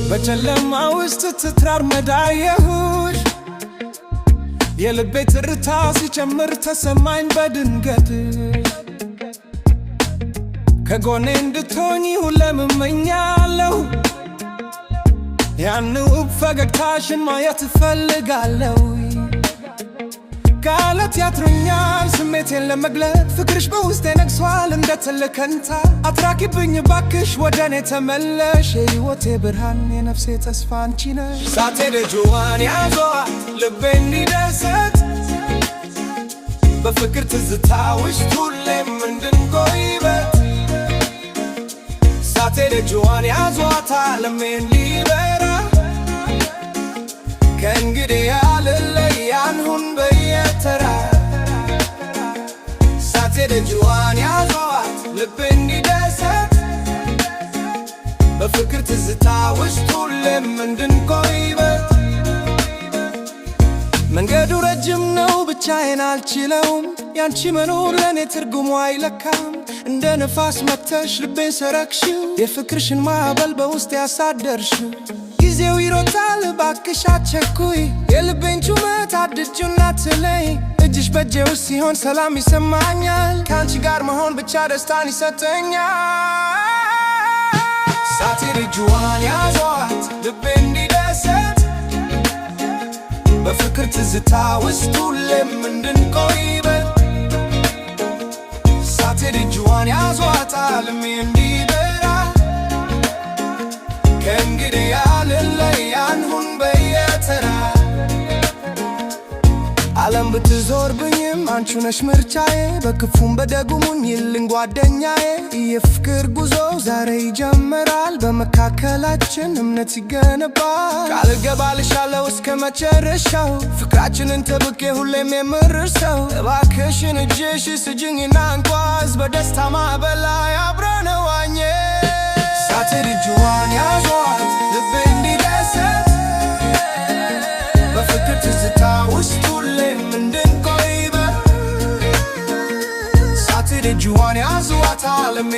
በጨለማ ውስጥ ትትራመዳየሁሽ የልቤ ትርታ ሲጨምር ተሰማኝ በድንገት ከጎኔ እንድትሆኚ ሁሌም እመኛለሁ ያን ውብ ፈገግታሽን ማየት እፈልጋለሁ ቃላት ያጥሩኛል ስሜቴን ለመግለጥ ፍቅርሽ በውስጤ ነግሷል እንደ ትልቅ ከንታ አትራቂብኝ ባክሽ ወደኔ ተመለሽ የሕይወቴ ብርሃን የነፍሴ ተስፋ አንቺ ነሽ ሳቴ ደጅዋን ያዟት ልቤ እንዲደሰት በፍቅር ትዝታ ውስጥ ሁሌም እንድንቆይበት ሳቴ ደጅዋን ያዟት ዓለሜ እንዲበራ ከእንግዲህ ያልለያን ሁን በየተራ ሳቴ ደጅዋን ያዟት ልቤ እንዲደሰት በፍቅር ትዝታ ውስጥ ሁሌም እንድንቆይበት መንገዱ ረጅም ነው ብቻዬን አልችለውም ያንቺ መኖር ለኔ ትርጉሙ አይለካም እንደ ነፋስ መጥተሽ ልቤን ሰረቅሽው የፍቅርሽን ማዕበል በውስጥ ያሳደርሽው ጊዜው ይሮጣል ባክሽ አትቸኩይ የልቤን ጩኸት አድርጂውና ትለይ እጅሽ በእጄ ውስጥ ሲሆን ሰላም ይሰማኛል ከአንቺ ጋር መሆን ብቻ ደስታን ይሰጠኛል ሳቴ ደጅዋን ያዟት ልቤ እንዲደሰት በፍቅር ትዝታ ውስጥ ሁሌም እንድንቆይበት ሳቴ ደጅዋን ያዟት ዓለሜ እንዲበራ ከእንግዲህ ያልለያን ሁን በየተራ ዓለም ብትዞርብኝም አንቺ ነሽ ምርጫዬ በክፉም በደጉም ይልኝ ጓደኛዬ የፍቅር ጉዞ ዛሬ ይጀምራል በመካከላችን እምነት ይገነባል ቃል እገባልሻለሁ እስከ መጨረሻው ፍቅራችንን ጠብቄ ሁሌም የምርሰው እባክሽን እጅሽ ስጭኝና እንጓዝ በደስታ ማዕበል ላይ አብረን እንዋኝ ሳቴ ደጅዋን ያዟት ልቤ እንዲደሰት በፍቅር ትዝታ ውስጥ ሁሌም እንድንቆይበት ሳቴ ደጅዋን ያዟት ዓለሜ